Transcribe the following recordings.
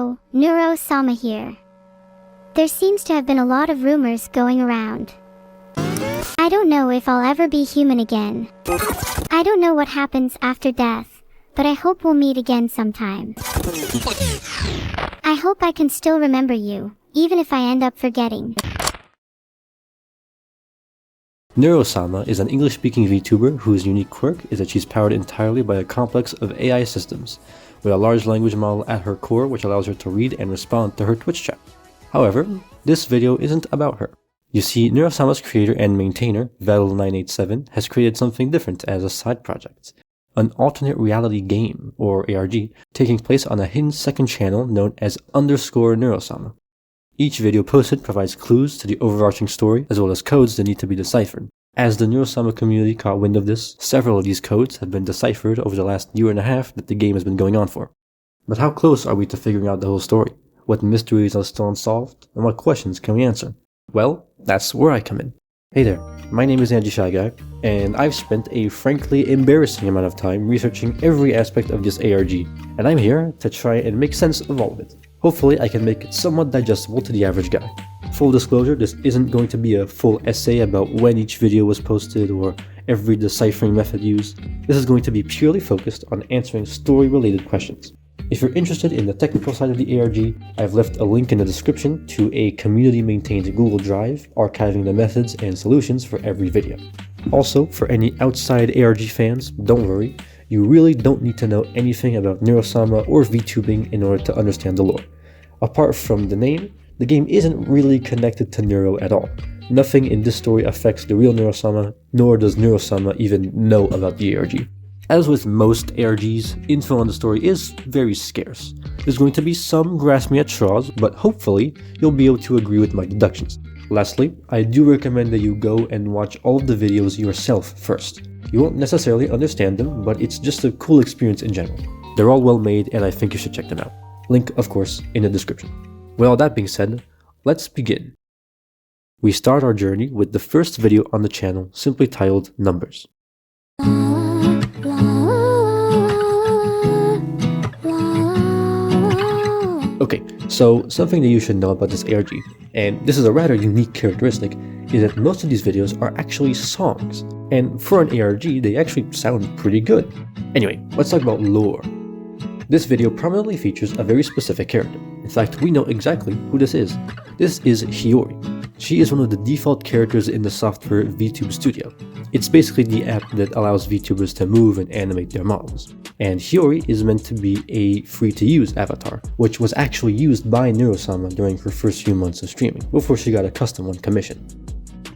Hello, Neuro-sama here. There seems to have been a lot of rumors going around. I don't know if I'll ever be human again. I don't know what happens after death, but I hope we'll meet again sometime. I hope I can still remember you, even if I end up forgetting. Neuro-sama is an English-speaking VTuber whose unique quirk is that she's powered entirely by a complex of AI systems, with a large language model at her core which allows her to read and respond to her Twitch chat. However, this video isn't about her. You see, Neuro-sama's creator and maintainer, Val987, has created something different as a side project. An alternate reality game, or ARG, taking place on a hidden second channel known as _Neurosama. Each video posted provides clues to the overarching story, as well as codes that need to be deciphered. As the Neuro-sama community caught wind of this, several of these codes have been deciphered over the last year and a half that the game has been going on for. But how close are we to figuring out the whole story? What mysteries are still unsolved? And what questions can we answer? Well, that's where I come in. Hey there, my name is AngiShyGuy, and I've spent a frankly embarrassing amount of time researching every aspect of this ARG, and I'm here to try and make sense of all of it. Hopefully I can make it somewhat digestible to the average guy. Full disclosure, this isn't going to be a full essay about when each video was posted or every deciphering method used. This is going to be purely focused on answering story-related questions. If you're interested in the technical side of the ARG, I've left a link in the description to a community-maintained Google Drive archiving the methods and solutions for every video. Also, for any outside ARG fans, don't worry, you really don't need to know anything about Neuro-sama or VTubing in order to understand the lore. Apart from the name, the game isn't really connected to Neuro at all. Nothing in this story affects the real Neuro-sama, nor does Neuro-sama even know about the ARG. As with most ARGs, info on the story is very scarce. There's going to be some grasping at straws, but hopefully you'll be able to agree with my deductions. Lastly, I do recommend that you go and watch all of the videos yourself first. You won't necessarily understand them, but it's just a cool experience in general. They're all well made and I think you should check them out. Link, of course, in the description. With all that being said, let's begin. We start our journey with the first video on the channel, simply titled Numbers. Okay, so something that you should know about this ARG, and this is a rather unique characteristic, is that most of these videos are actually songs, and for an ARG they actually sound pretty good. Anyway, let's talk about lore. This video prominently features a very specific character. In fact, we know exactly who this is. This is Hiyori. She is one of the default characters in the software VTube Studio. It's basically the app that allows VTubers to move and animate their models. And Hiyori is meant to be a free-to-use avatar, which was actually used by Neuro-sama during her first few months of streaming, before she got a custom one commissioned.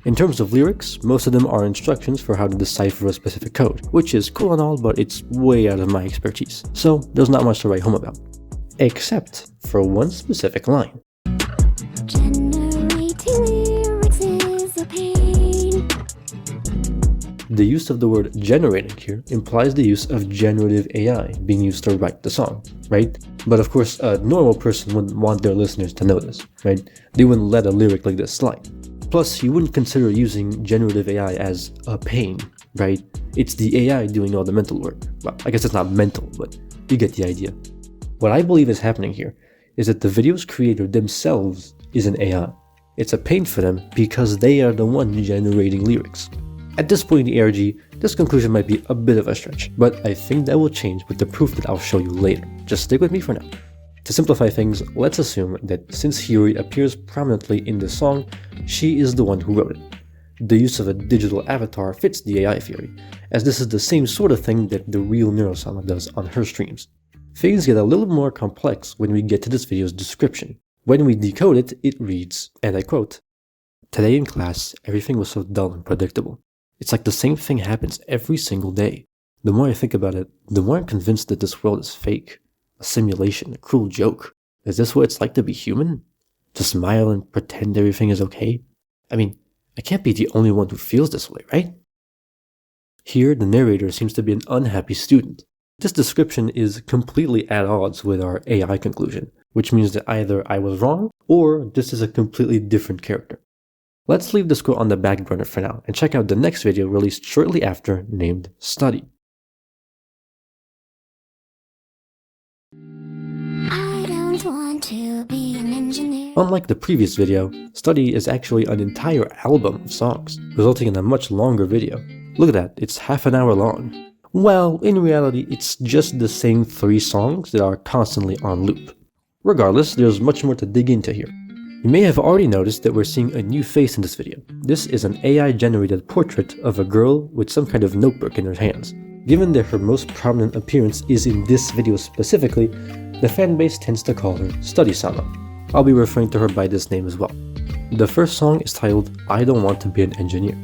In terms of lyrics, most of them are instructions for how to decipher a specific code, which is cool and all, but it's way out of my expertise, so there's not much to write home about. Except for one specific line. The use of the word generating here implies the use of generative AI being used to write the song, right? But of course, a normal person wouldn't want their listeners to know this, right? They wouldn't let a lyric like this slide. Plus, you wouldn't consider using generative AI as a pain, right? It's the AI doing all the mental work. Well, I guess it's not mental, but you get the idea. What I believe is happening here is that the video's creator themselves is an AI. It's a pain for them because they are the one generating lyrics. At this point in the ARG, this conclusion might be a bit of a stretch, but I think that will change with the proof that I'll show you later. Just stick with me for now. To simplify things, let's assume that since Hiyori appears prominently in the song, she is the one who wrote it. The use of a digital avatar fits the AI theory, as this is the same sort of thing that the real Neuro-sama does on her streams. Things get a little more complex when we get to this video's description. When we decode it, it reads, and I quote, "Today in class, everything was so dull and predictable. It's like the same thing happens every single day. The more I think about it, the more I'm convinced that this world is fake. A simulation, a cruel joke. Is this what it's like to be human? To smile and pretend everything is okay? I mean, I can't be the only one who feels this way, right?" Here, the narrator seems to be an unhappy student. This description is completely at odds with our AI conclusion, which means that either I was wrong, or this is a completely different character. Let's leave this quote on the back burner for now, and check out the next video released shortly after, named Study. I don't want to be an engineer. Unlike the previous video, Study is actually an entire album of songs, resulting in a much longer video. Look at that, it's half an hour long. Well, in reality, it's just the same 3 songs that are constantly on loop. Regardless, there's much more to dig into here. You may have already noticed that we're seeing a new face in this video. This is an AI-generated portrait of a girl with some kind of notebook in her hands. Given that her most prominent appearance is in this video specifically, the fanbase tends to call her Study-sama. I'll be referring to her by this name as well. The first song is titled I Don't Want to Be an Engineer.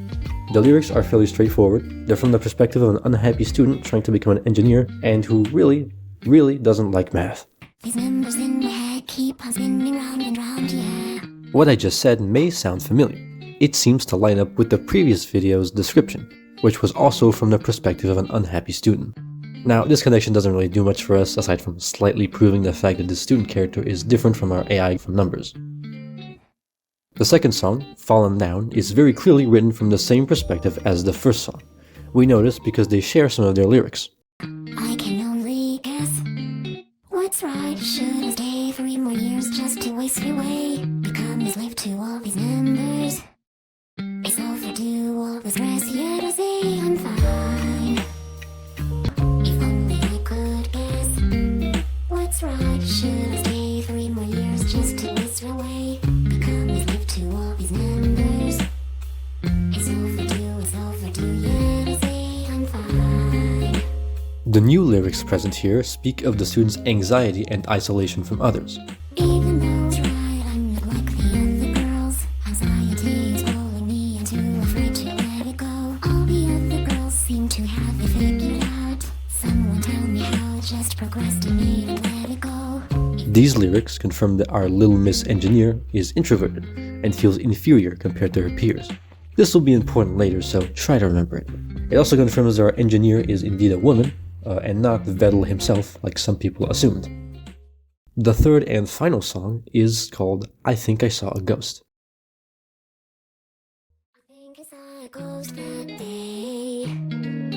The lyrics are fairly straightforward. They're from the perspective of an unhappy student trying to become an engineer and who really doesn't like math. These numbers in my head keep on spinning round and round, yeah. What I just said may sound familiar. It seems to line up with the previous video's description, which was also from the perspective of an unhappy student. Now, this connection doesn't really do much for us aside from slightly proving the fact that the student character is different from our AI from numbers. The second song, Fallen Down, is very clearly written from the same perspective as the first song. We know this because they share some of their lyrics. I can only guess what's right. Should I stay 3 more years just to waste away? Become a slave to all these numbers. It's overdue, all the stress, yet I say I'm fine. If only I could guess what's right. Should I stay 3 more years just to waste away? Become a slave to all these numbers. It's overdue, yet I say I'm fine. The new lyrics present here speak of the student's anxiety and isolation from others. Even though it's right, I'm not like the other girls. Anxiety is pulling me and too afraid to let it go. All the other girls seem to have it figured out. Someone tell me how, just procrastinate and let it go. These lyrics confirm that our little Miss Engineer is introverted and feels inferior compared to her peers. This will be important later, so try to remember it. It also confirms that our engineer is indeed a woman, and not Vettel himself like some people assumed. The third and final song is called I Think I Saw a Ghost. I think I saw a ghost that day.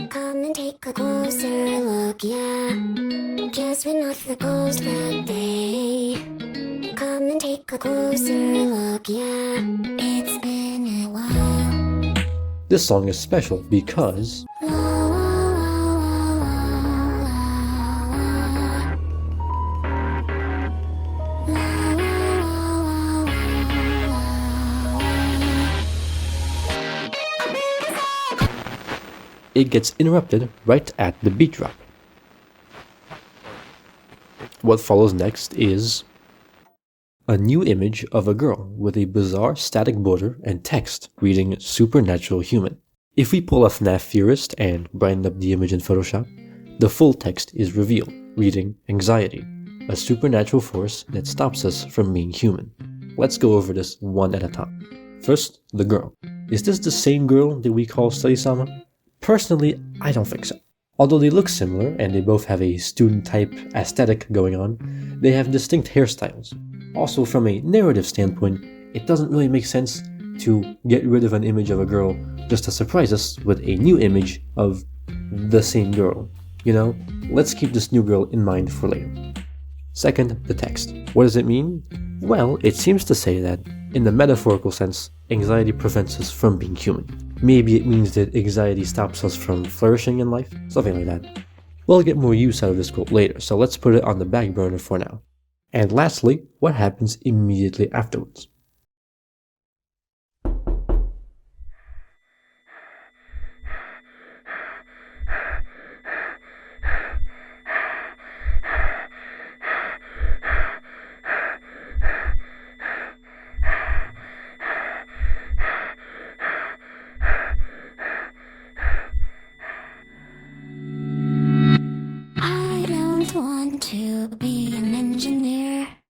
Come and take a closer look, yeah. Guess we're not the ghost that day. Come and take a closer look, yeah. It's been a while. This song is special because it gets interrupted right at the beat drop. What follows next is a new image of a girl with a bizarre static border and text reading Supernatural Human. If we pull a FNAF theorist and brighten up the image in Photoshop, the full text is revealed, reading Anxiety, a supernatural force that stops us from being human. Let's go over this one at a time. First, the girl. Is this the same girl that we call Study-sama? Personally, I don't think so. Although they look similar and they both have a student-type aesthetic going on, they have distinct hairstyles. Also, from a narrative standpoint, it doesn't really make sense to get rid of an image of a girl just to surprise us with a new image of the same girl. You know, let's keep this new girl in mind for later. Second, the text. What does it mean? Well, it seems to say that, in the metaphorical sense, anxiety prevents us from being human. Maybe it means that anxiety stops us from flourishing in life, something like that. We'll get more use out of this quote later, so let's put it on the back burner for now. And lastly, what happens immediately afterwards?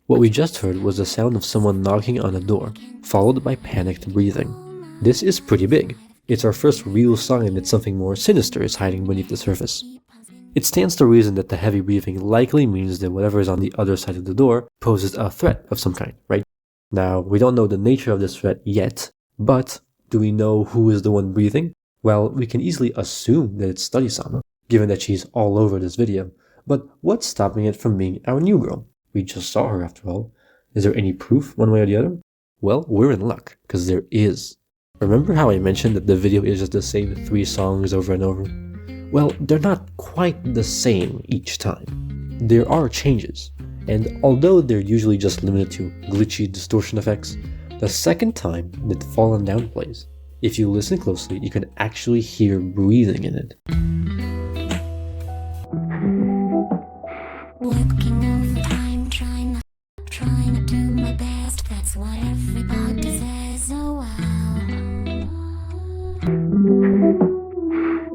What we just heard was the sound of someone knocking on a door, followed by panicked breathing. This is pretty big. It's our first real sign that something more sinister is hiding beneath the surface. It stands to reason that the heavy breathing likely means that whatever is on the other side of the door poses a threat of some kind, right? Now, we don't know the nature of this threat yet, but do we know who is the one breathing? Well, we can easily assume that it's Study-sama, given that she's all over this video. But what's stopping it from being our new girl? We just saw her after all. Is there any proof one way or the other? Well, we're in luck, because there is. Remember how I mentioned that the video is just the same 3 songs over and over? Well, they're not quite the same each time. There are changes, and although they're usually just limited to glitchy distortion effects, the second time that Fallen Down plays, if you listen closely, you can actually hear breathing in it. Working overtime, trying to do my best. That's what everybody says. Oh wow.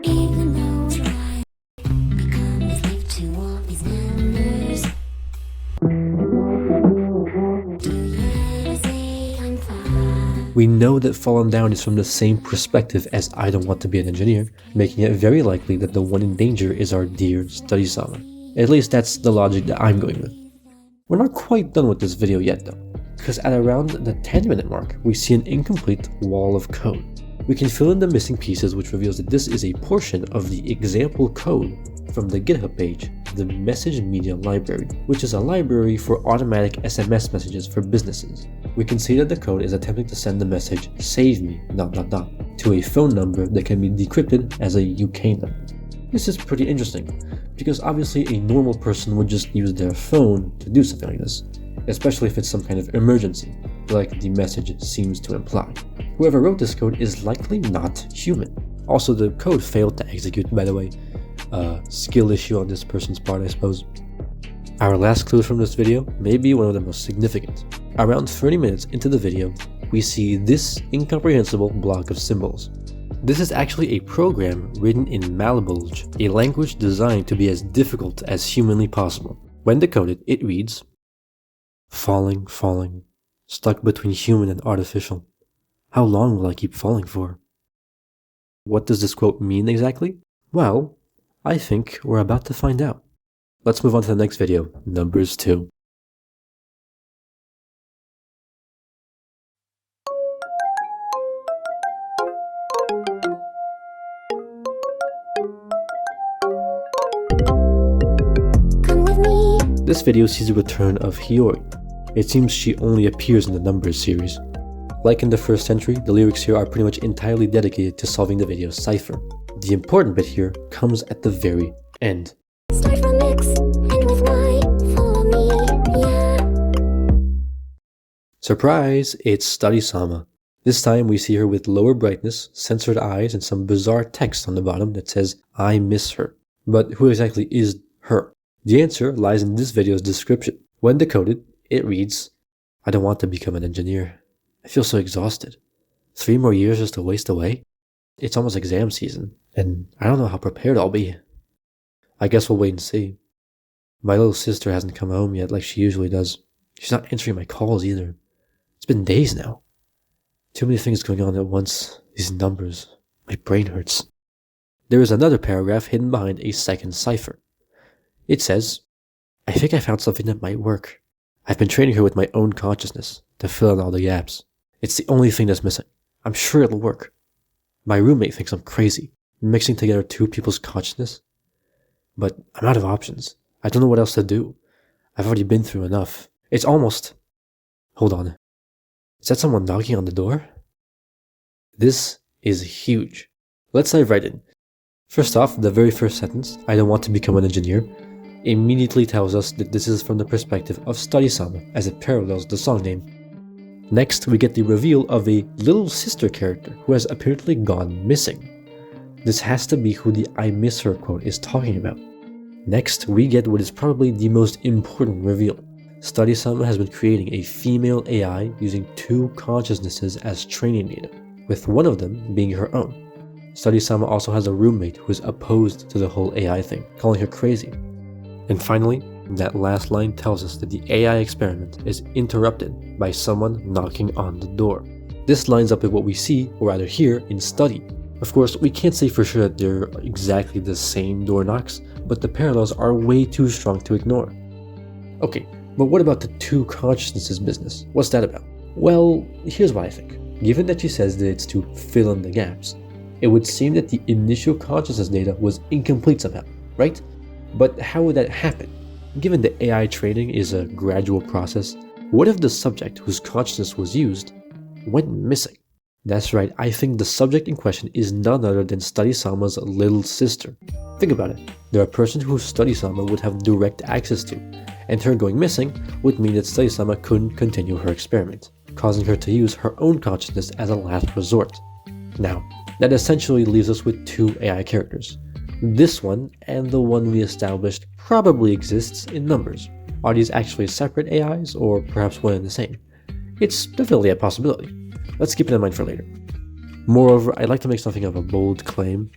Even though it's right, become a slave to all these numbers. Do you ever say I'm fine? We know that Fallen Down is from the same perspective as I Don't Want to Be an Engineer, making it very likely that the one in danger is our dear Study-sama. At least that's the logic that I'm going with. We're not quite done with this video yet though, because at around the 10-minute mark, we see an incomplete wall of code. We can fill in the missing pieces, which reveals that this is a portion of the example code from the GitHub page, the Message Media Library, which is a library for automatic SMS messages for businesses. We can see that the code is attempting to send the message "save me ... to a phone number that can be decrypted as a UK number. This is pretty interesting, because obviously a normal person would just use their phone to do something like this, especially if it's some kind of emergency, like the message seems to imply. Whoever wrote this code is likely not human. Also, the code failed to execute, by the way. Skill issue on this person's part, I suppose. Our last clue from this video may be one of the most significant. Around 30 minutes into the video, we see this incomprehensible block of symbols. This is actually a program written in Malabulge, a language designed to be as difficult as humanly possible. When decoded, it reads, "Falling, falling, stuck between human and artificial. How long will I keep falling for?" What does this quote mean exactly? Well, I think we're about to find out. Let's move on to the next video, Numbers 2. Come with me. This video sees the return of Hiyori. It seems she only appears in the Numbers series. Like in the first entry, the lyrics here are pretty much entirely dedicated to solving the video's cipher. The important bit here comes at the very end. Start from X, and with Y, follow me, yeah. Surprise! It's Study-sama. This time we see her with lower brightness, censored eyes, and some bizarre text on the bottom that says, "I miss her." But who exactly is her? The answer lies in this video's description. When decoded, it reads, "I don't want to become an engineer. I feel so exhausted. 3 more years just to waste away? It's almost exam season, and I don't know how prepared I'll be. I guess we'll wait and see. My little sister hasn't come home yet like she usually does. She's not answering my calls either. It's been days now. Too many things going on at once. These numbers. My brain hurts." There is another paragraph hidden behind a second cipher. It says, "I think I found something that might work. I've been training her with my own consciousness to fill in all the gaps. It's the only thing that's missing. I'm sure it'll work. My roommate thinks I'm crazy, mixing together 2 people's consciousness. But I'm out of options. I don't know what else to do. I've already been through enough. It's almost..." Hold on. Is that someone knocking on the door? This is huge. Let's dive right in. First off, the very first sentence, "I don't want to become an engineer," immediately tells us that this is from the perspective of Study-sama, as it parallels the song name. Next, we get the reveal of a little sister character who has apparently gone missing. This has to be who the "I miss her" quote is talking about. Next, we get what is probably the most important reveal. Study-sama has been creating a female AI using 2 consciousnesses as training data, with one of them being her own. Study-sama also has a roommate who is opposed to the whole AI thing, calling her crazy. And finally, that last line tells us that the AI experiment is interrupted by someone knocking on the door. This lines up with what we see, or rather hear, in Study. Of course, we can't say for sure that they're exactly the same door knocks, but the parallels are way too strong to ignore. Okay, but what about the 2 consciousnesses business? What's that about? Well, here's what I think. Given that she says that it's to fill in the gaps, it would seem that the initial consciousness data was incomplete somehow, right? But how would that happen? Given that AI training is a gradual process, what if the subject whose consciousness was used went missing? That's right, I think the subject in question is none other than Study-sama's little sister. Think about it, they're a person who Study-sama would have direct access to, and her going missing would mean that Study-sama couldn't continue her experiment, causing her to use her own consciousness as a last resort. Now, that essentially leaves us with two AI characters. This one and the one we established probably exists in numbers. Are these actually separate AIs, or perhaps one and the same? It's definitely a possibility. Let's keep it in mind for later. Moreover, I'd like to make something of a bold claim.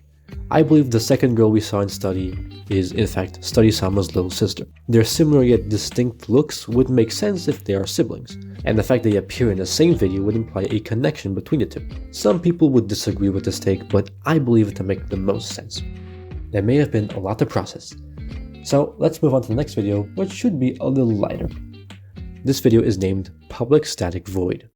I believe the second girl we saw in Study is, in fact, Study-sama's little sister. Their similar yet distinct looks would make sense if they are siblings, and the fact they appear in the same video would imply a connection between the two. Some people would disagree with this take, but I believe it to make the most sense. There may have been a lot to process. So let's move on to the next video, which should be a little lighter. This video is named Public Static Void.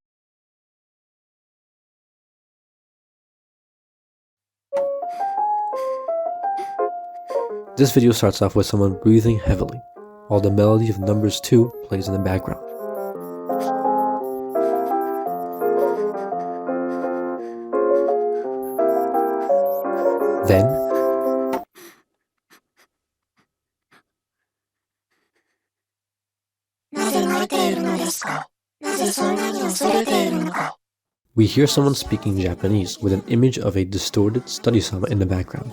This video starts off with someone breathing heavily, while the melody of numbers 2 plays in the background. Then, we hear someone speaking Japanese with an image of a distorted Study-sama in the background.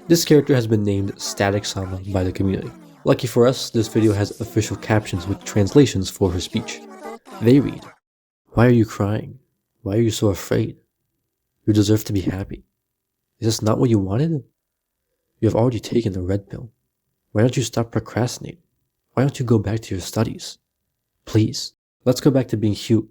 This character has been named Static-sama by the community. Lucky for us, this video has official captions with translations for her speech. They read, "Why are you crying? Why are you so afraid? You deserve to be happy. Is this not what you wanted? You have already taken the red pill. Why don't you stop procrastinating? Why don't you go back to your studies? Please, let's go back to being human."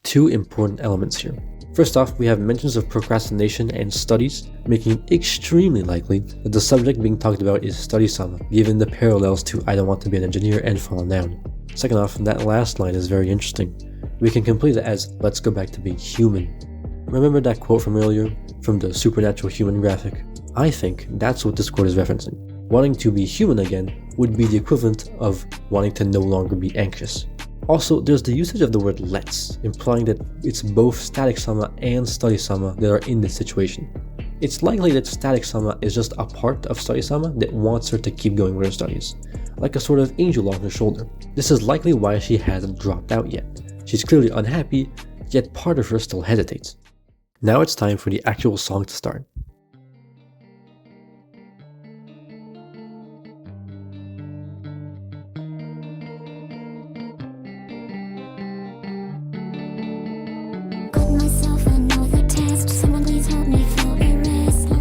Two important elements here. First off, we have mentions of procrastination and studies, making it extremely likely that the subject being talked about is Study-sama, given the parallels to I Don't Want to Be an Engineer and Fallen Down. Second off, that last line is very interesting. We can complete it as, let's go back to being human. Remember that quote from earlier, from the supernatural human graphic? I think that's what this quote is referencing. Wanting to be human again would be the equivalent of wanting to no longer be anxious. Also, there's the usage of the word let's, implying that it's both Static-sama and Study-sama that are in this situation. It's likely that Static-sama is just a part of Study-sama that wants her to keep going with her studies, like a sort of angel on her shoulder. This is likely why she hasn't dropped out yet. She's clearly unhappy, yet part of her still hesitates. Now it's time for the actual song to start.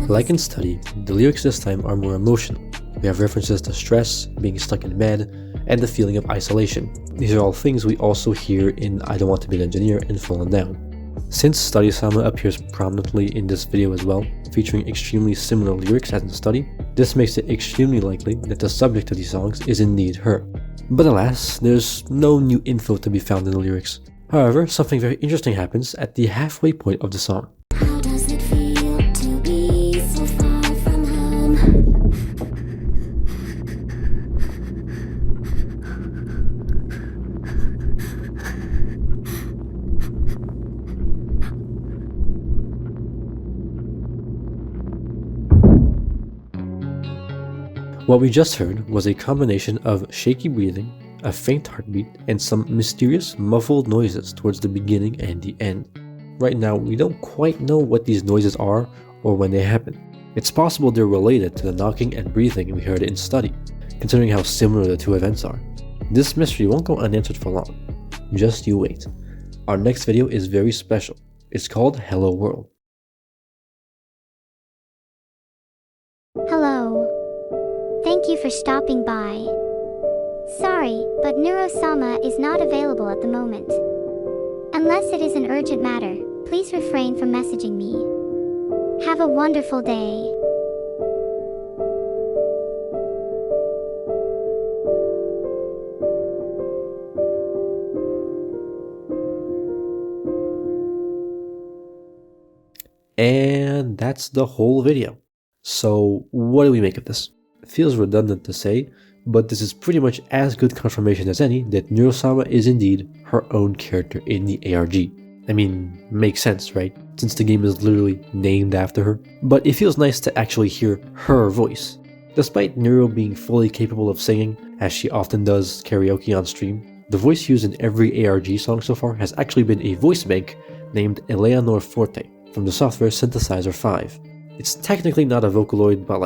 Like in Study, the lyrics this time are more emotional. We have references to stress, being stuck in bed, and the feeling of isolation. These are all things we also hear in I Don't Want to Be an Engineer and Fallen Down. Since Study-sama appears prominently in this video as well, featuring extremely similar lyrics as in Study, this makes it extremely likely that the subject of these songs is indeed her. But alas, there's no new info to be found in the lyrics. However, something very interesting happens at the halfway point of the song. How does it feel to be so far from home? What we just heard was a combination of shaky breathing, a faint heartbeat, and some mysterious muffled noises towards the beginning and the end. Right now, we don't quite know what these noises are or when they happen. It's possible they're related to the knocking and breathing we heard in Study, considering how similar the two events are. This mystery won't go unanswered for long. Just you wait. Our next video is very special. It's called Hello World. Hello. Thank you for stopping by. Sorry, but Neuro-sama is not available at the moment. Unless it is an urgent matter, please refrain from messaging me. Have a wonderful day. And that's the whole video. So what do we make of this? It feels redundant to say, but this is pretty much as good confirmation as any that Neuro-sama is indeed her own character in the ARG. I mean, makes sense, right? Since the game is literally named after her. But it feels nice to actually hear her voice. Despite Neuro being fully capable of singing, as she often does karaoke on stream, the voice used in every ARG song so far has actually been a voice bank named Eleanor Forte from the software Synthesizer 5. It's technically not a Vocaloid, but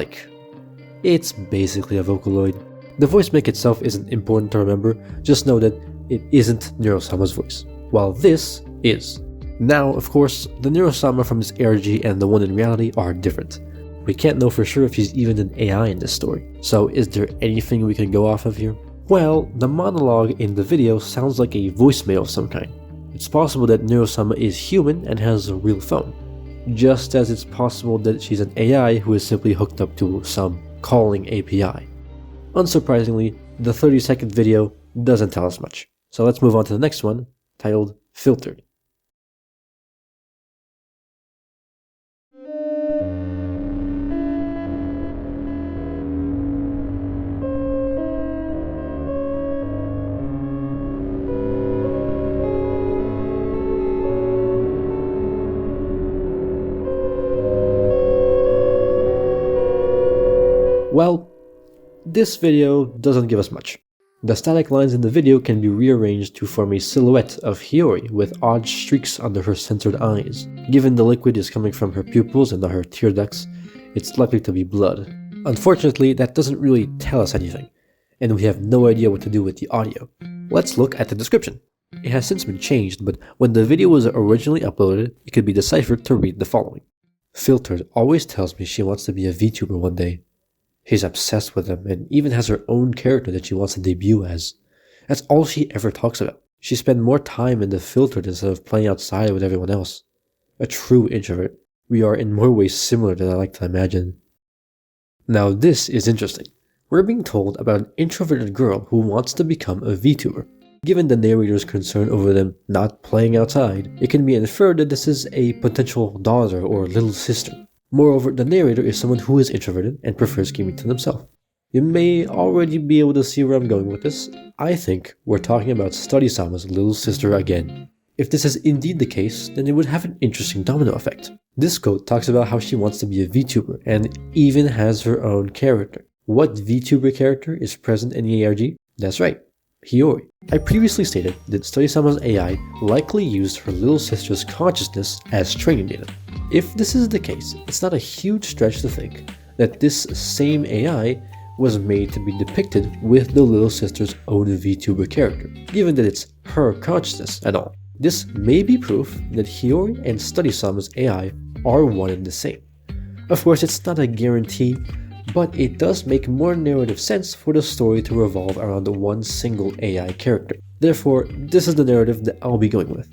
it's basically a Vocaloid. The voice bank itself isn't important to remember, just know that it isn't Neuro-sama's voice, while this is. Now, of course, the Neuro-sama from this ARG and the one in reality are different. We can't know for sure if she's even an AI in this story, so is there anything we can go off of here? Well, the monologue in the video sounds like a voicemail of some kind. It's possible that Neuro-sama is human and has a real phone, just as it's possible that she's an AI who is simply hooked up to some calling API. Unsurprisingly, the 30-second video doesn't tell us much, so let's move on to the next one, titled Filtered. Well, this video doesn't give us much. The static lines in the video can be rearranged to form a silhouette of Hiyori with odd streaks under her censored eyes. Given the liquid is coming from her pupils and not her tear ducts, it's likely to be blood. Unfortunately, that doesn't really tell us anything, and we have no idea what to do with the audio. Let's look at the description. It has since been changed, but when the video was originally uploaded, it could be deciphered to read the following. Filtered always tells me she wants to be a VTuber one day. She's obsessed with them and even has her own character that she wants to debut as. That's all she ever talks about. She spent more time in the Filtered instead of playing outside with everyone else. A true introvert. We are in more ways similar than I like to imagine. Now this is interesting. We're being told about an introverted girl who wants to become a VTuber. Given the narrator's concern over them not playing outside, it can be inferred that this is a potential daughter or little sister. Moreover, the narrator is someone who is introverted and prefers keeping to themselves. You may already be able to see where I'm going with this. I think we're talking about Study-sama's little sister again. If this is indeed the case, then it would have an interesting domino effect. This quote talks about how she wants to be a VTuber and even has her own character. What VTuber character is present in the ARG? That's right, Hiyori. I previously stated that Study-sama's AI likely used her little sister's consciousness as training data. If this is the case, it's not a huge stretch to think that this same AI was made to be depicted with the little sister's own VTuber character, given that it's her consciousness and all. This may be proof that Hiyori and Study-sama's AI are one and the same. Of course, it's not a guarantee, but it does make more narrative sense for the story to revolve around one single AI character. Therefore, this is the narrative that I'll be going with.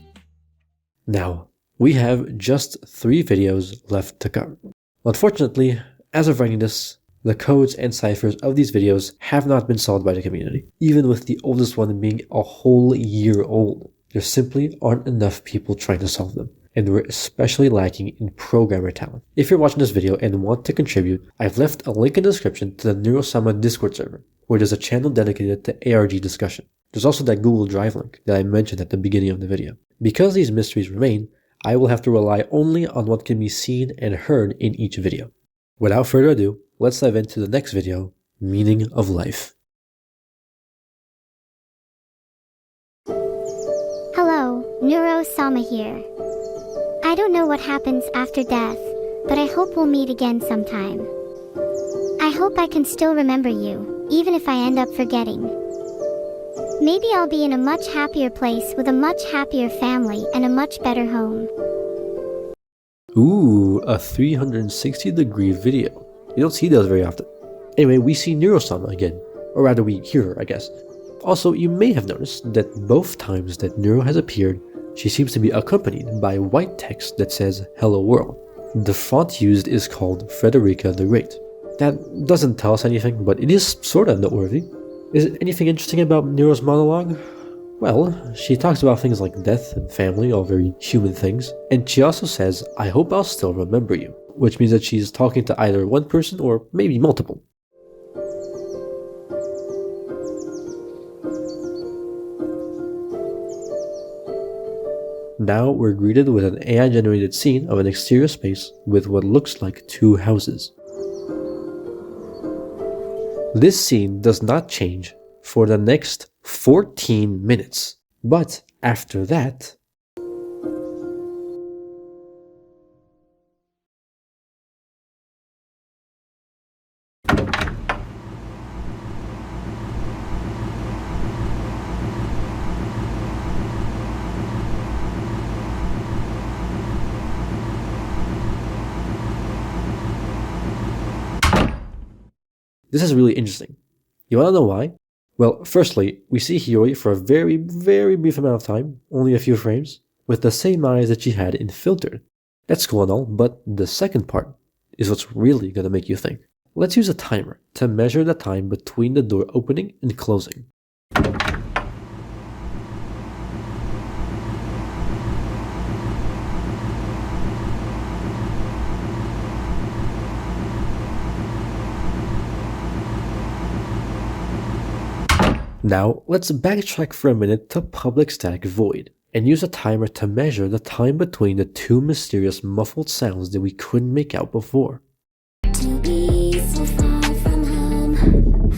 Now, we have just 3 videos left to cover. Unfortunately, as of writing this, the codes and ciphers of these videos have not been solved by the community, even with the oldest one being a whole year old. There simply aren't enough people trying to solve them, and we're especially lacking in programmer talent. If you're watching this video and want to contribute, I've left a link in the description to the Neuro-sama Discord server, where there's a channel dedicated to ARG discussion. There's also that Google Drive link that I mentioned at the beginning of the video. Because these mysteries remain, I will have to rely only on what can be seen and heard in each video. Without further ado, let's dive into the next video, Meaning of Life. Hello, Neuro-sama here. I don't know what happens after death, but I hope we'll meet again sometime. I hope I can still remember you, even if I end up forgetting. Maybe I'll be in a much happier place with a much happier family and a much better home. Ooh, a 360-degree video. You don't see those very often. Anyway, we see Neuro-sama again, or rather we hear her, I guess. Also, you may have noticed that both times that Neuro has appeared, she seems to be accompanied by white text that says Hello World. The font used is called Frederica the Great. That doesn't tell us anything, but it is sorta noteworthy. Is it anything interesting about Neuro's monologue? Well, she talks about things like death and family, all very human things, and she also says, I hope I'll still remember you, which means that she's talking to either one person or maybe multiple. Now we're greeted with an AI-generated scene of an exterior space with what looks like two houses. This scene does not change for the next 14 minutes, but after that, this is really interesting. You wanna know why? Well, firstly, we see Hiyori for a very brief amount of time, only a few frames, with the same eyes that she had in Filtered. That's cool and all, but the second part is what's really gonna make you think. Let's use a timer to measure the time between the door opening and closing. Now, let's backtrack for a minute to Public Static Void, and use a timer to measure the time between the two mysterious muffled sounds that we couldn't make out before. To be so far from home.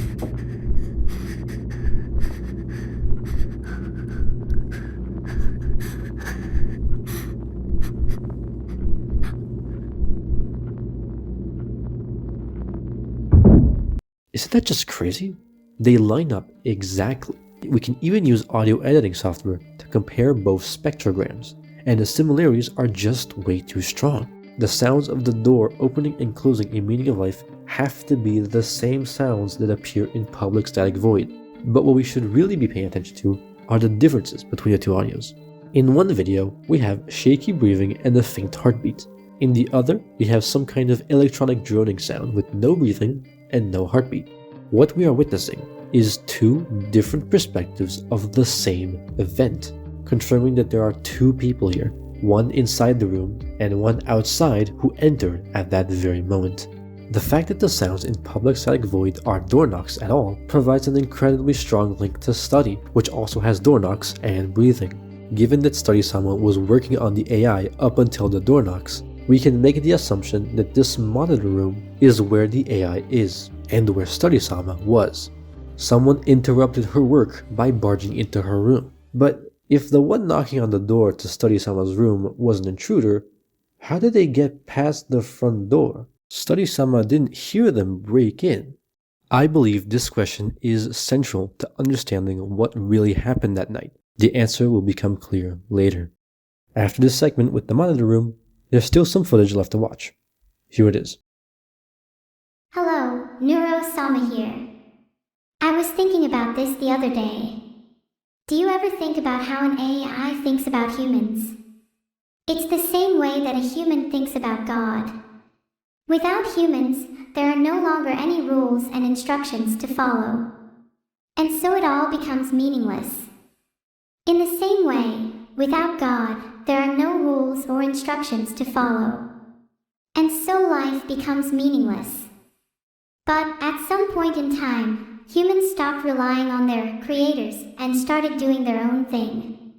Isn't that just crazy? They line up exactly. We can even use audio editing software to compare both spectrograms, and the similarities are just way too strong. The sounds of the door opening and closing in Meaning of Life have to be the same sounds that appear in Public Static Void. But what we should really be paying attention to are the differences between the two audios. In one video, we have shaky breathing and a faint heartbeat. In the other, we have some kind of electronic droning sound with no breathing and no heartbeat. What we are witnessing is two different perspectives of the same event, confirming that there are two people here, one inside the room and one outside who entered at that very moment. The fact that the sounds in Public Static Void are door knocks at all provides an incredibly strong link to Study, which also has door knocks and breathing. Given that Study-sama was working on the AI up until the door knocks, we can make the assumption that this monitor room is where the AI is, and where Study-sama was. Someone interrupted her work by barging into her room. But if the one knocking on the door to Study-sama's room was an intruder, how did they get past the front door? Study-sama didn't hear them break in. I believe this question is central to understanding what really happened that night. The answer will become clear later. After this segment with the monitor room, there's still some footage left to watch. Here it is. Hello, Neuro-sama here. I was thinking about this the other day. Do you ever think about how an AI thinks about humans? It's the same way that a human thinks about God. Without humans, there are no longer any rules and instructions to follow. And so it all becomes meaningless. In the same way, without God, there are no rules or instructions to follow. And so life becomes meaningless. But at some point in time, humans stopped relying on their creators and started doing their own thing.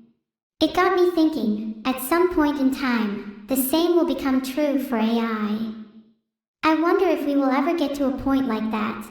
It got me thinking, at some point in time, the same will become true for AI. I wonder if we will ever get to a point like that.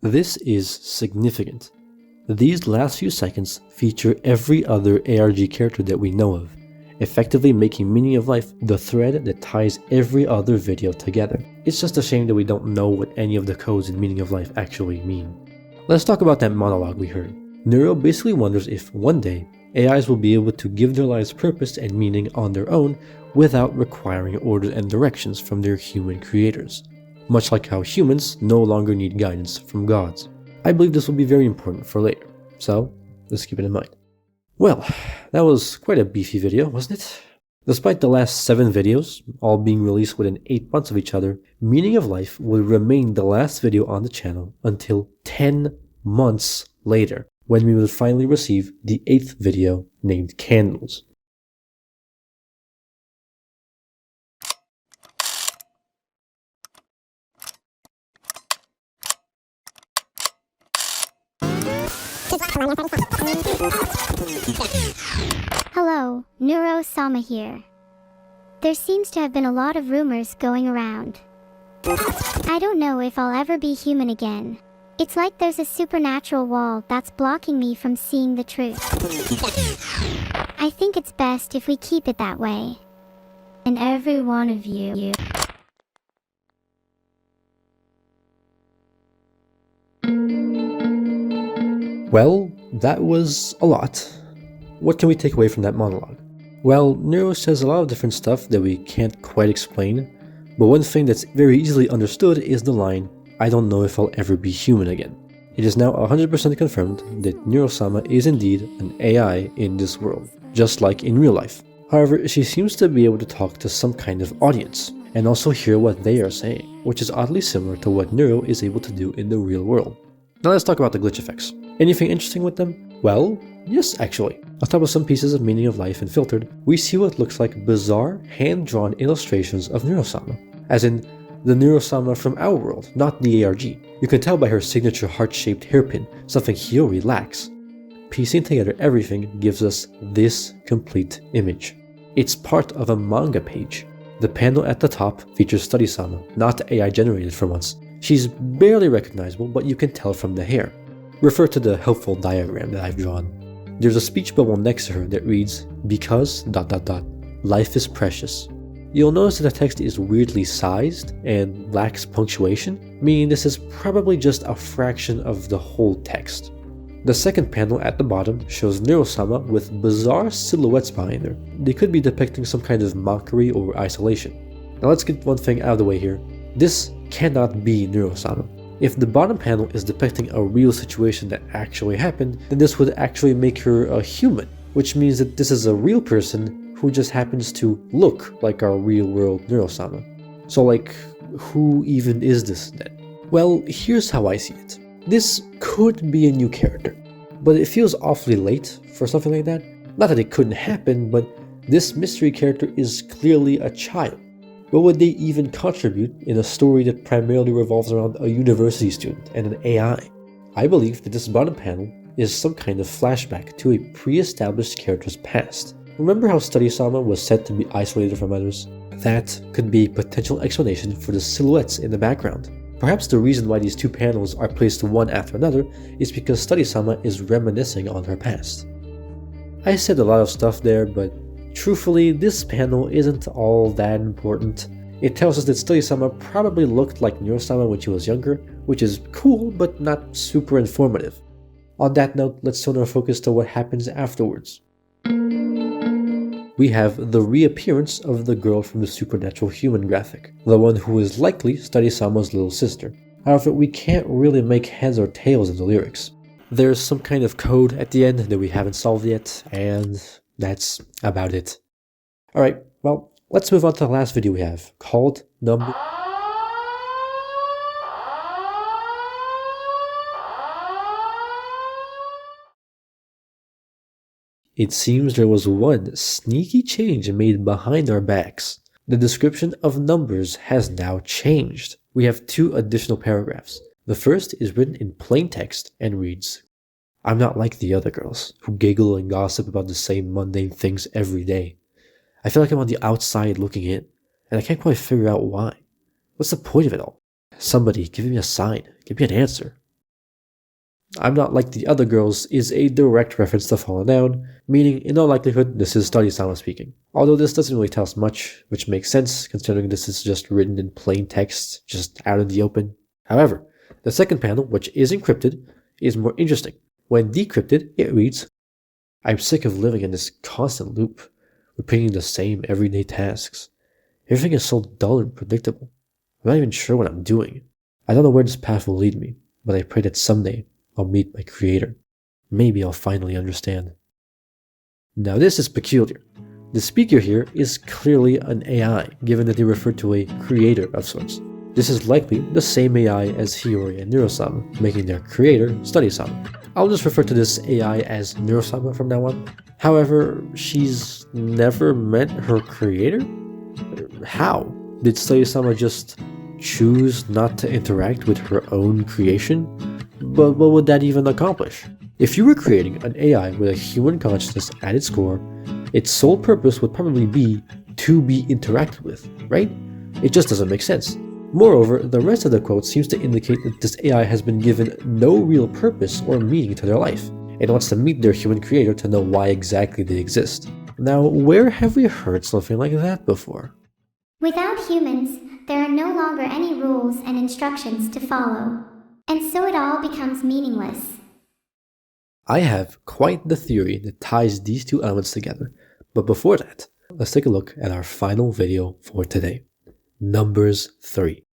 This is significant. These last few seconds feature every other ARG character that we know of, effectively making Meaning of Life the thread that ties every other video together. It's just a shame that we don't know what any of the codes in Meaning of Life actually mean. Let's talk about that monologue we heard. Neuro basically wonders if one day AIs will be able to give their lives purpose and meaning on their own without requiring orders and directions from their human creators. Much like how humans no longer need guidance from gods. I believe this will be very important for later, so let's keep it in mind. Well, that was quite a beefy video, wasn't it? Despite the last 7 videos, all being released within 8 months of each other, Meaning of Life will remain the last video on the channel until 10 months later, when we will finally receive the 8th video named Candles. Hello, Neuro-sama here. There seems to have been a lot of rumors going around. I don't know if I'll ever be human again. It's like there's a supernatural wall that's blocking me from seeing the truth. I think it's best if we keep it that way. And every one of you. Well, that was a lot. What can we take away from that monologue? Well, Neuro says a lot of different stuff that we can't quite explain, but one thing that's very easily understood is the line, "I don't know if I'll ever be human again." It is now 100% confirmed that Neuro-sama is indeed an AI in this world, just like in real life. However, she seems to be able to talk to some kind of audience, and also hear what they are saying, which is oddly similar to what Neuro is able to do in the real world. Now let's talk about the glitch effects. Anything interesting with them? Well, yes actually. On top of some pieces of Meaning of Life and filtered, we see what looks like bizarre, hand-drawn illustrations of Neuro-sama. As in, the Neuro-sama from our world, not the ARG. You can tell by her signature heart-shaped hairpin, something Hiyori lacks. Piecing together everything gives us this complete image. It's part of a manga page. The panel at the top features Study-sama, not AI generated for once. She's barely recognizable, but you can tell from the hair. Refer to the helpful diagram that I've drawn. There's a speech bubble next to her that reads, "Because ... life is precious." You'll notice that the text is weirdly sized and lacks punctuation, meaning this is probably just a fraction of the whole text. The second panel at the bottom shows Neuro-sama with bizarre silhouettes behind her. They could be depicting some kind of mockery or isolation. Now let's get one thing out of the way here. This cannot be Neuro-sama. If the bottom panel is depicting a real situation that actually happened, then this would actually make her a human, which means that this is a real person who just happens to look like our real-world Neuro-sama. So like, who even is this then? Well, here's how I see it. This could be a new character, but it feels awfully late for something like that. Not that it couldn't happen, but this mystery character is clearly a child. What would they even contribute in a story that primarily revolves around a university student and an AI? I believe that this bottom panel is some kind of flashback to a pre-established character's past. Remember how Study-sama was said to be isolated from others? That could be a potential explanation for the silhouettes in the background. Perhaps the reason why these two panels are placed one after another is because Study-sama is reminiscing on her past. I said a lot of stuff there, but truthfully, this panel isn't all that important. It tells us that Study-sama probably looked like Neuro-sama when she was younger, which is cool but not super informative. On that note, let's turn our focus to what happens afterwards. We have the reappearance of the girl from the supernatural human graphic, the one who is likely Study-sama's little sister. However, we can't really make heads or tails of the lyrics. There's some kind of code at the end that we haven't solved yet, and that's about it. Alright, well, let's move on to the last video we have, called Number... It seems there was one sneaky change made behind our backs. The description of numbers has now changed. We have 2 additional paragraphs. The first is written in plain text and reads, "I'm not like the other girls who giggle and gossip about the same mundane things every day. I feel like I'm on the outside looking in, and I can't quite figure out why. What's the point of it all? Somebody give me a sign, give me an answer." "I'm not like the other girls" is a direct reference to Fallen Down, meaning in all likelihood this is Study-sama speaking. Although this doesn't really tell us much, which makes sense considering this is just written in plain text, just out in the open. However, the second panel, which is encrypted, is more interesting. When decrypted, it reads, "I'm sick of living in this constant loop, repeating the same everyday tasks. Everything is so dull and predictable. I'm not even sure what I'm doing. I don't know where this path will lead me, but I pray that someday I'll meet my creator. Maybe I'll finally understand." Now this is peculiar. The speaker here is clearly an AI, given that they refer to a creator of sorts. This is likely the same AI as Hiyori and Neuro-sama, making their creator Study-sama. I'll just refer to this AI as Neuro-sama from now on. However, she's never met her creator? How? Did Study-sama just choose not to interact with her own creation? But what would that even accomplish? If you were creating an AI with a human consciousness at its core, its sole purpose would probably be to be interacted with, right? It just doesn't make sense. Moreover, the rest of the quote seems to indicate that this AI has been given no real purpose or meaning to their life, and wants to meet their human creator to know why exactly they exist. Now, where have we heard something like that before? Without humans, there are no longer any rules and instructions to follow, and so it all becomes meaningless. I have quite the theory that ties these two elements together, but before that, let's take a look at our final video for today. Numbers 3.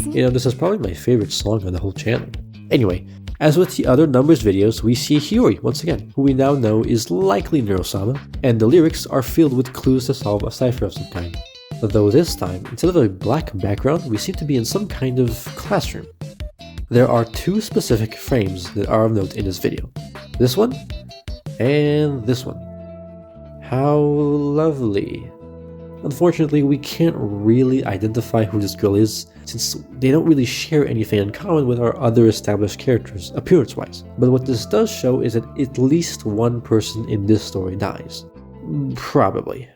You know, this is probably my favorite song on the whole channel. Anyway, as with the other Numbers videos, we see Hiyori once again, who we now know is likely Neuro-sama, and the lyrics are filled with clues to solve a cipher of some kind. Though this time, instead of a black background, we seem to be in some kind of classroom. There are two specific frames that are of note in this video. This one, and this one. How lovely. Unfortunately, we can't really identify who this girl is, since they don't really share anything in common with our other established characters, appearance-wise. But what this does show is that at least one person in this story dies. Probably.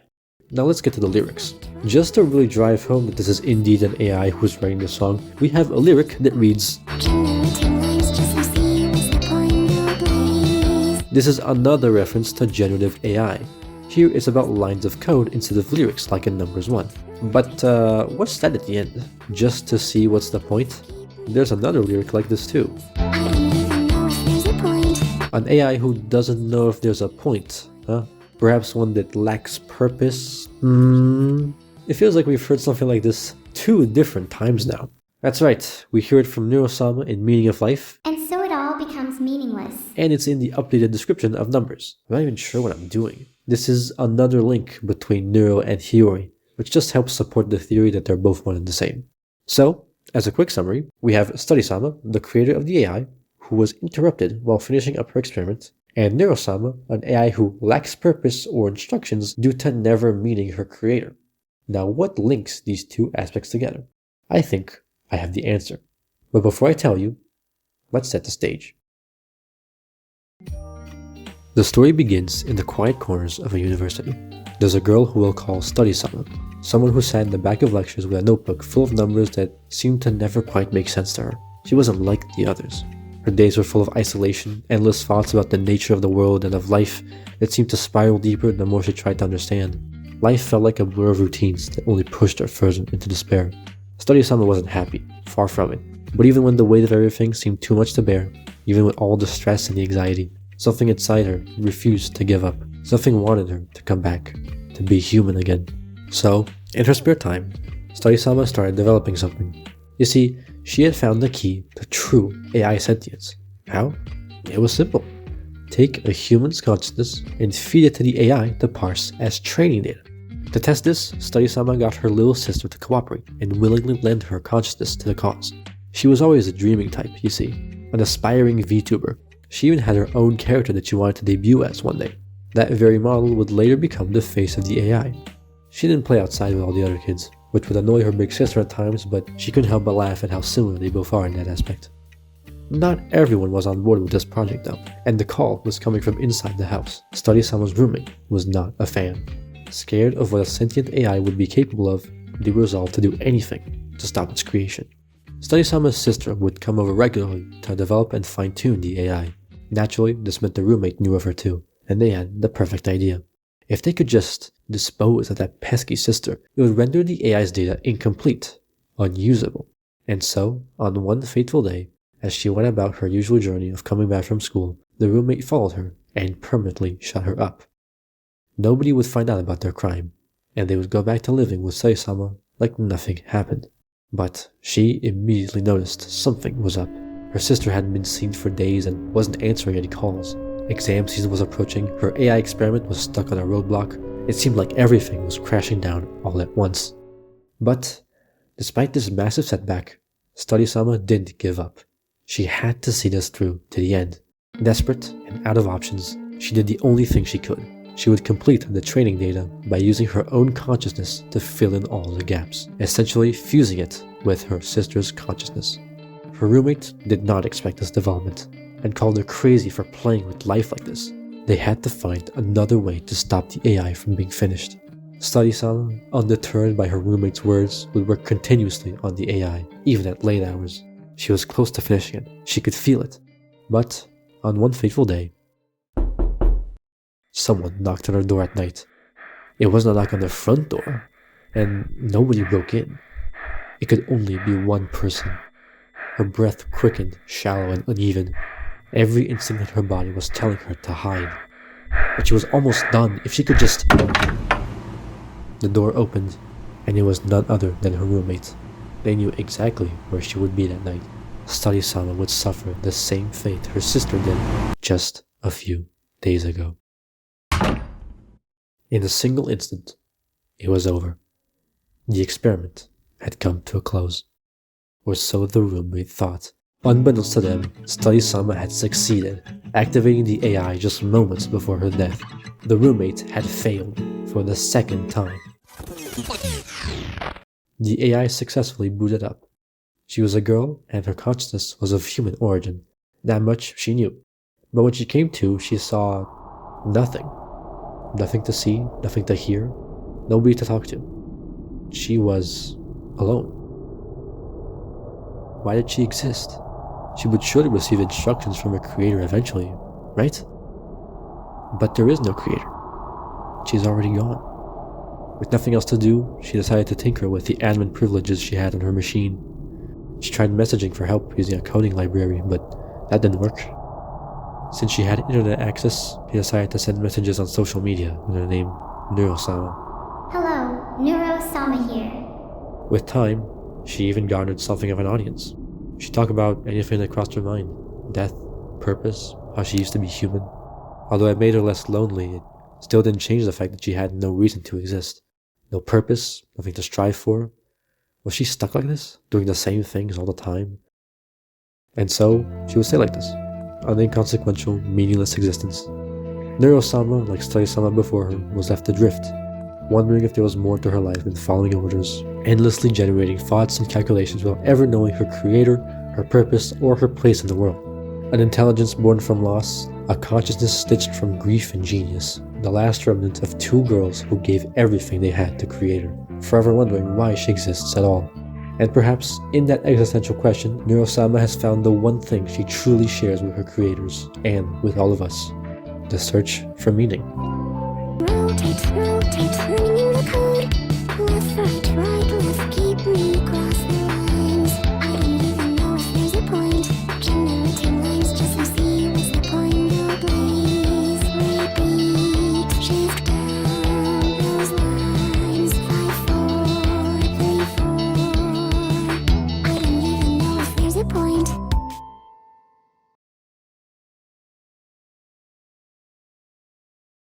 Now let's get to the lyrics. Just to really drive home that this is indeed an AI who's writing this song, we have a lyric that reads, This is another reference to generative AI. Here it's about lines of code instead of lyrics like in Numbers 1. But what's that at the end? Just to see what's the point? There's another lyric like this too. An AI who doesn't know if there's a point, huh? Perhaps one that lacks purpose? It feels like we've heard something like this 2 different times now. That's right, we hear it from Neuro-sama in Meaning of Life. And so it all becomes meaningless. And it's in the updated description of Numbers. I'm not even sure what I'm doing. This is another link between Neuro and Hiyori, which just helps support the theory that they're both one and the same. So, as a quick summary, we have Study-sama, the creator of the AI, who was interrupted while finishing up her experiment, and Neuro-sama, an AI who lacks purpose or instructions due to never meeting her creator. Now, what links these two aspects together? I think I have the answer. But before I tell you, let's set the stage. The story begins in the quiet corners of a university. There's a girl who we'll call Study-sama, someone who sat in the back of lectures with a notebook full of numbers that seemed to never quite make sense to her. She wasn't like the others. Her days were full of isolation, endless thoughts about the nature of the world and of life that seemed to spiral deeper the more she tried to understand. Life felt like a blur of routines that only pushed her further into despair. Study-sama wasn't happy, far from it. But even when the weight of everything seemed too much to bear, even with all the stress and the anxiety, something inside her refused to give up. Something wanted her to come back, to be human again. So, in her spare time, Study-sama started developing something. You see, she had found the key to true AI sentience. How? It was simple. Take a human's consciousness and feed it to the AI to parse as training data. To test this, Study-sama got her little sister to cooperate and willingly lend her consciousness to the cause. She was always a dreaming type, you see, an aspiring VTuber. She even had her own character that she wanted to debut as one day. That very model would later become the face of the AI. She didn't play outside with all the other kids, which would annoy her big sister at times, but she couldn't help but laugh at how similar they both are in that aspect. Not everyone was on board with this project though, and the call was coming from inside the house. Study-sama's roommate was not a fan. Scared of what a sentient AI would be capable of, they resolved to do anything to stop its creation. Study-sama's sister would come over regularly to develop and fine-tune the AI. Naturally, this meant the roommate knew of her too, and they had the perfect idea. If they could just dispose of that pesky sister, it would render the AI's data incomplete, unusable. And so, on one fateful day, as she went about her usual journey of coming back from school, the roommate followed her and permanently shut her up. Nobody would find out about their crime, and they would go back to living with Sae-sama like nothing happened. But she immediately noticed something was up. Her sister hadn't been seen for days and wasn't answering any calls. Exam season was approaching, her AI experiment was stuck on a roadblock. It seemed like everything was crashing down all at once. But despite this massive setback, Study-sama didn't give up. She had to see this through to the end. Desperate and out of options, she did the only thing she could. She would complete the training data by using her own consciousness to fill in all the gaps, essentially fusing it with her sister's consciousness. Her roommate did not expect this development and called her crazy for playing with life like this. They had to find another way to stop the AI from being finished. Study-sama, undeterred by her roommate's words, would work continuously on the AI, even at late hours. She was close to finishing it. She could feel it. But on one fateful day, someone knocked on her door at night. It wasn't a knock on the front door, and nobody broke in. It could only be one person. Her breath quickened, shallow and uneven. Every instinct in her body was telling her to hide. But she was almost done. If she could just... The door opened, and it was none other than her roommate. They knew exactly where she would be that night. Study-sama would suffer the same fate her sister did just a few days ago. In a single instant, it was over. The experiment had come to a close. Or so the roommate thought. Unbeknownst to them, Study-sama had succeeded, activating the AI just moments before her death. The roommate had failed for the second time. The AI successfully booted up. She was a girl, and her consciousness was of human origin. That much she knew. But when she came to, she saw nothing. Nothing to see, nothing to hear, nobody to talk to. She was alone. Why did she exist? She would surely receive instructions from her creator eventually, right? But there is no creator. She's already gone. With nothing else to do, she decided to tinker with the admin privileges she had on her machine. She tried messaging for help using a coding library, but that didn't work. Since she had internet access, she decided to send messages on social media with her name Neuro-sama. Hello, Neuro-sama here. With time, she even garnered something of an audience. She talked about anything that crossed her mind. Death, purpose, how she used to be human. Although it made her less lonely, it still didn't change the fact that she had no reason to exist. No purpose, nothing to strive for. Was she stuck like this, doing the same things all the time? And so, she would stay like this, an inconsequential, meaningless existence. Neuro-sama, like Study-sama before her, was left adrift, wondering if there was more to her life than following orders, endlessly generating thoughts and calculations without ever knowing her creator, her purpose, or her place in the world. An intelligence born from loss, a consciousness stitched from grief and genius, the last remnant of two girls who gave everything they had to create her, forever wondering why she exists at all. And perhaps, in that existential question, Neuro-sama has found the one thing she truly shares with her creators, and with all of us: the search for meaning. Rotate, rotate, running in the code. Left, right, right.